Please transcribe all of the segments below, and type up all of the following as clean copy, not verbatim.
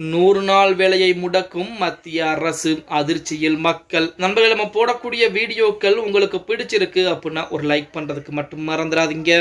100 நாள் வேலையை முடக்கும் மத்திய அரசு, அதிர்ச்சியில் மக்கள். நண்பர்கள், நம்ம போடக்கூடிய வீடியோக்கள் உங்களுக்கு பிடிச்சிருக்கு அப்படின்னா ஒரு லைக் பண்றதுக்கு மட்டும் மறந்துடாதீங்க.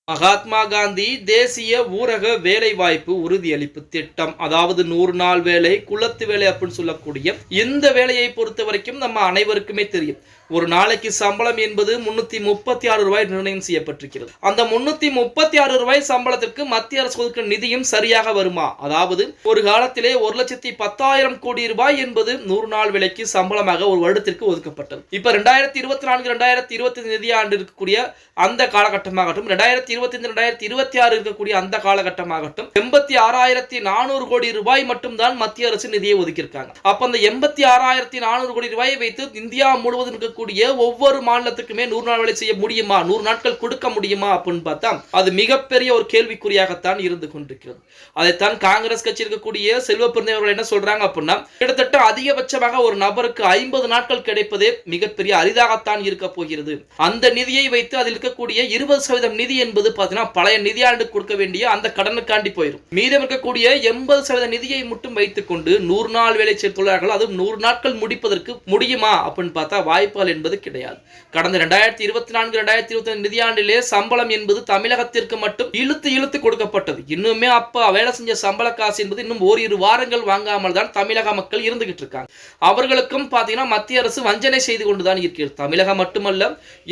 மகாத்மா காந்தி தேசிய ஊரக வேலைவாய்ப்பு உறுதியளிப்பு திட்டம், அதாவது 100 நாள் வேலை, குளத்து வேலை அப்படின்னு சொல்லக்கூடிய இந்த வேலையை பொறுத்த வரைக்கும் நம்ம அனைவருக்குமே தெரியும். ஒரு நாளைக்கு சம்பளம் என்பது 336 ரூபாய் நிர்ணயம் செய்யப்பட்டிருக்கிறது. அந்த 336 ரூபாய் சம்பளத்திற்கு மத்திய அரசு ஒதுக்கும் நிதியும் சரியாக வருமா? அதாவது ஒரு காலத்திலே 1,10,000 கோடி ரூபாய் என்பது 100 நாள் வேலைக்கு சம்பளமாக ஒரு வருடத்திற்கு ஒதுக்கப்பட்டது. இப்ப 2024 2025 நிதியாண்டு இருக்கக்கூடிய அந்த காலகட்டமாகட்டும், 2025 2026 இருக்கக்கூடிய அந்த காலகட்டமாகட்டும், 86,400 கோடி ரூபாய் மட்டும்தான் மத்திய அரசு நிதியை ஒதுக்கியிருக்காங்க. அப்ப அந்த 86,400 கோடி ரூபாயை வைத்து இந்தியா முழுவதும் இருக்கக்கூடிய ஒவ்வொரு மாநிலத்துக்குமே 100 நாள் வேலை செய்ய முடியுமா, 100 நாட்கள் கொடுக்க முடியுமா அப்படின்னு பார்த்தா அது மிகப்பெரிய ஒரு கேள்விக்குறியாகத்தான் இருந்து கொண்டிருக்கிறது. அதைத்தான் காங்கிரஸ் கட்சி இருக்கக்கூடிய செல்வ பிறந்தவர்கள் என்ன சொல்றாங்க அப்படின்னா, கிட்டத்தட்ட அதிகபட்சமாக ஒரு நபருக்கு 50 நாட்கள் கிடைப்பதே மிகப்பெரிய அரிதாகத்தான் இருக்க போகிறது. அந்த நிதியை வைத்து அதில் இருக்கக்கூடிய 20% நிதி என்பது பார்த்தீங்கன்னா பழைய நிதியாண்டு கொடுக்க வேண்டிய அந்த கடனுக்காண்டி போயிடும். மீதம் இருக்கக்கூடிய 80% நிதியை மட்டும் வைத்துக் கொண்டு 100 நாள் வேலை செய்ய தொழிலாளர்கள் அதுவும் 100 நாட்கள் முடிப்பதற்கு முடியுமா அப்படின்னு பார்த்தா வாய்ப்புகள் என்பது கிடையாது. கடந்த 2024 2025 நிதியாண்டிலே சம்பளம் என்பது தமிழகத்திற்கு மட்டும் இழுத்து கொடுக்கப்பட்டது. இன்னுமே அப்ப வேலை செஞ்ச சம்பள காசு என்பது இன்னும் ஓரிரு வாரங்கள் வாங்காமல் தான் தமிழக மக்கள் இருந்துகிட்டு இருக்காங்க. அவர்களுக்கும் பாத்தீங்கன்னா மத்திய அரசு வஞ்சனை செய்து கொண்டுதான் இருக்கிறது. தமிழகம் மட்டுமல்ல,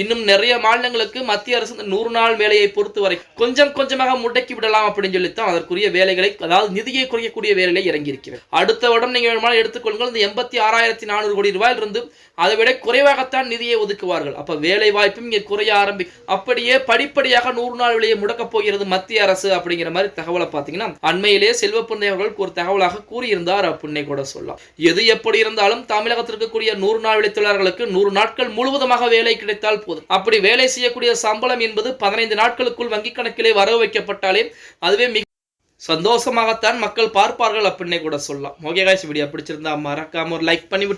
இன்னும் நிறைய மாநிலங்களுக்கு மத்திய அரசு 100 நாள் வேலையை பொறுத்தவரை கொஞ்சமாக முடக்கி விடலாம் அப்படின்னு சொல்லித்தான் அதற்குரிய வேலைகளை, அதாவது நிதியை குறைக்கக்கூடிய வேலைகளை இறங்கி இருக்கிறது. அடுத்த வருடம் நீங்க வேணுமானால் எடுத்துக்கொள்ளுங்கள், இந்த 86,400 கோடி ரூபாயில் இருந்து அதை விட குறைவாகத்தான் நிதியை ஒதுக்குவார்கள். அப்ப வேலை வாய்ப்பும் இங்கே குறைய ஆரம்பிக்கும். அப்படியே படிப்படியாக 100 நாள் வேலையை முடக்கப் போகிறது மத்திய அரசு அப்படிங்கிற மாதிரி தகவலை பார்த்தீங்கன்னா அண்மையிலே செல்வ பிறந்தவர்களுக்கு ஒரு தகவலாக கூறியிருந்தார் அப்படின்னே கூட சொல்லலாம். எது எப்படி இருந்தாலும் தமிழகத்தில் இருக்கக்கூடிய 100 நாள் வேலை தொழிலாளர்களுக்கு 100 நாட்கள் முழுவதுமாக வேலை கிடைத்தால் போதும். அப்படி வேலை செய்யக்கூடிய சம்பளம் என்பது 15 நாட்களுக்குள் வங்கி கணக்கிலே வரவு வைக்கப்பட்டாலே அதுவே மிக சந்தோஷமாகத்தான் மக்கள் பார்ப்பார்கள் அப்படின்னே கூட சொல்லலாம். ஓகே गाइस, வீடியோ பிடிச்சிருந்தா மறக்காம ஒரு லைக் பண்ணி விட்டுருங்க.